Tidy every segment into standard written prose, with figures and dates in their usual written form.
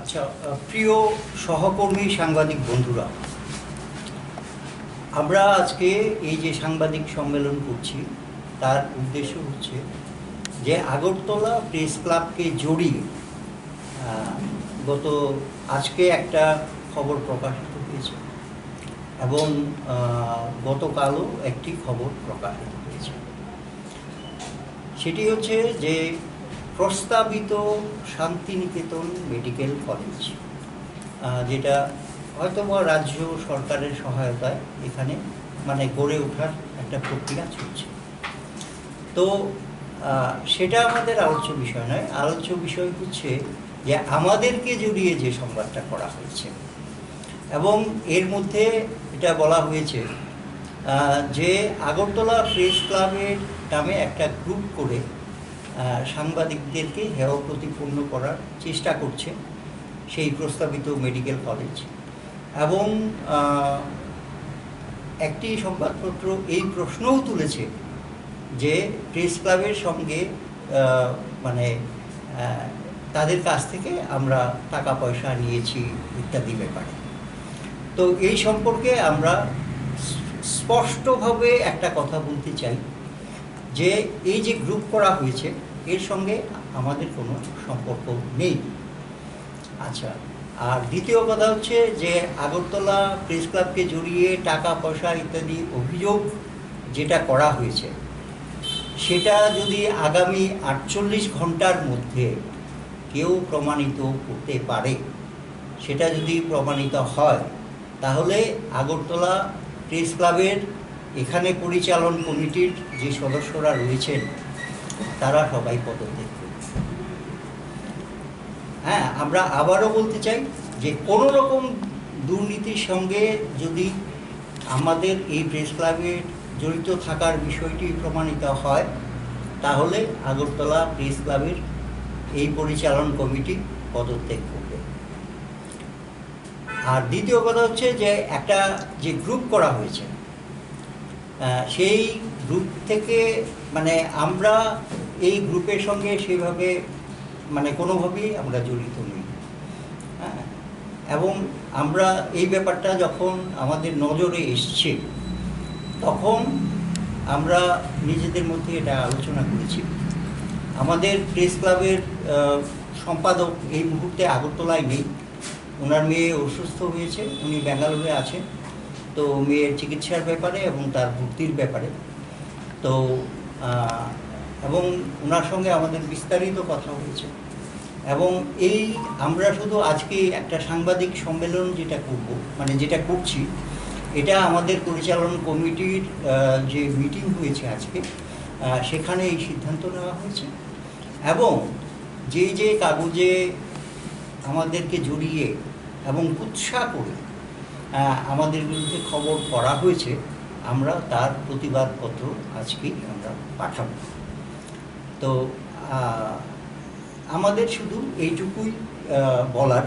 আচ্ছা, প্রিয় সহকর্মী সাংবাদিক বন্ধুরা, আমরা আজকে এই যে সাংবাদিক সম্মেলন করছি তার উদ্দেশ্য হচ্ছে যে আগরতলা প্রেস ক্লাবকে জড়িয়ে আজকে একটা খবর প্রকাশিত হয়েছে এবং গতকালও একটি খবর প্রকাশিত হয়েছে। সেটি হচ্ছে যে প্রস্তাবিত শান্তিনিকেতন মেডিকেল কলেজ, যেটা হয়তো রাজ্য সরকারের সহায়তায় এখানে গড়ে ওঠার একটা প্রক্রিয়া চলছে। তো সেটা আমাদের আলোচ্য বিষয় নয়। আলোচ্য বিষয় হচ্ছে যে আমাদেরকে জড়িয়ে যে সংবাদটা করা হয়েছে এবং এর মধ্যে এটা বলা হয়েছে যে আগরতলা প্রেস ক্লাবের নামে একটা গ্রুপ করে সাংবাদিকদেরকে হেয় প্রতিপন্ন করার চেষ্টা করছে সেই প্রস্তাবিত মেডিকেল কলেজ। এবং একটি সংবাদপত্র এই প্রশ্নও তুলেছে যে প্রেস ক্লাবের সঙ্গে তাদের কাছ থেকে আমরা টাকা পয়সা নিয়েছি ইত্যাদি ব্যাপারে। তো এই সম্পর্কে আমরা স্পষ্টভাবে একটা কথা বলতে চাই যে এই যে গ্রুপ করা হয়েছে এর সঙ্গে আমাদের কোনো সম্পর্ক নেই। আচ্ছা, আর দ্বিতীয় কথা হচ্ছে যে আগরতলা প্রেস ক্লাবকে জড়িয়ে টাকা পয়সা ইত্যাদি অভিযোগ যেটা করা হয়েছে সেটা যদি আগামী 48 ঘন্টার মধ্যে কেউ প্রমাণিত করতে পারে, সেটা যদি প্রমাণিত হয়, তাহলে আগরতলা প্রেস ক্লাবের এখানে পরিচালন কমিটির যে সদস্যরা রয়েছেন তারা সবাই পদত্যাগ করবে। হ্যাঁ, আমরা আবারও বলতে চাই যে কোনো রকম দুর্নীতির সঙ্গে যদি আমাদের এই প্রেস ক্লাবের জড়িত থাকার বিষয়টি প্রমাণিত হয়, তাহলে আগরতলা প্রেস ক্লাবের এই পরিচালন কমিটি পদত্যাগ করবে। আর দ্বিতীয় কথা হচ্ছে যে একটা যে গ্রুপ করা হয়েছে সেই গ্রুপ থেকে আমরা এই গ্রুপের সঙ্গে সেভাবে কোনোভাবেই আমরা জড়িত নই। হ্যাঁ, এবং আমরা এই ব্যাপারটা যখন আমাদের নজরে এসছে তখন আমরা নিজেদের মধ্যে এটা আলোচনা করেছি। আমাদের প্রেস ক্লাবের সম্পাদক এই মুহূর্তে আগরতলায় নেই, ওনার মেয়ে অসুস্থ হয়েছে, উনি ব্যাঙ্গালোরে আছেন। তো মেয়ের চিকিৎসার ব্যাপারে এবং তার ভর্তির ব্যাপারে তো এবং ওনার সঙ্গে আমাদের বিস্তারিত কথা হয়েছে। এবং এই আমরা শুধু আজকে একটা সাংবাদিক সম্মেলন যেটা করছি, এটা আমাদের পরিচালন কমিটির যে মিটিং হয়েছে আজকে, সেখানে এই সিদ্ধান্ত নেওয়া হয়েছে। এবং যে কাগজে আমাদেরকে জড়িয়ে এবং উৎসাহ করে আমাদের বিরুদ্ধে খবর করা হয়েছে, আমরা তার প্রতিবাদপত্র আজকেই আমরা পাঠাব। তো আমাদের শুধু এইটুকুই বলার।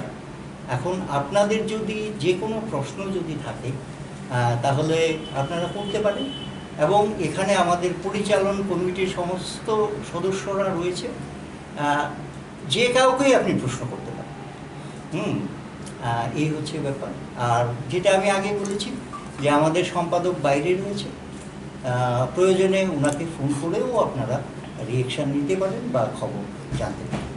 এখন আপনাদের যদি যে কোনো প্রশ্ন যদি থাকে তাহলে আপনারা করতে পারেন, এবং এখানে আমাদের পরিচালন কমিটির সমস্ত সদস্যরা রয়েছে, যে কাউকেই আপনি প্রশ্ন করতে পারেন। এই হচ্ছে ব্যাপার। আর যেটা আমি আগে বলেছি যে আমাদের সম্পাদক বাইরে রয়েছে, প্রয়োজনে ওনাকে ফোন করেও আপনারা রিঅ্যাকশান নিতে পারেন বা খবর জানতে পারেন।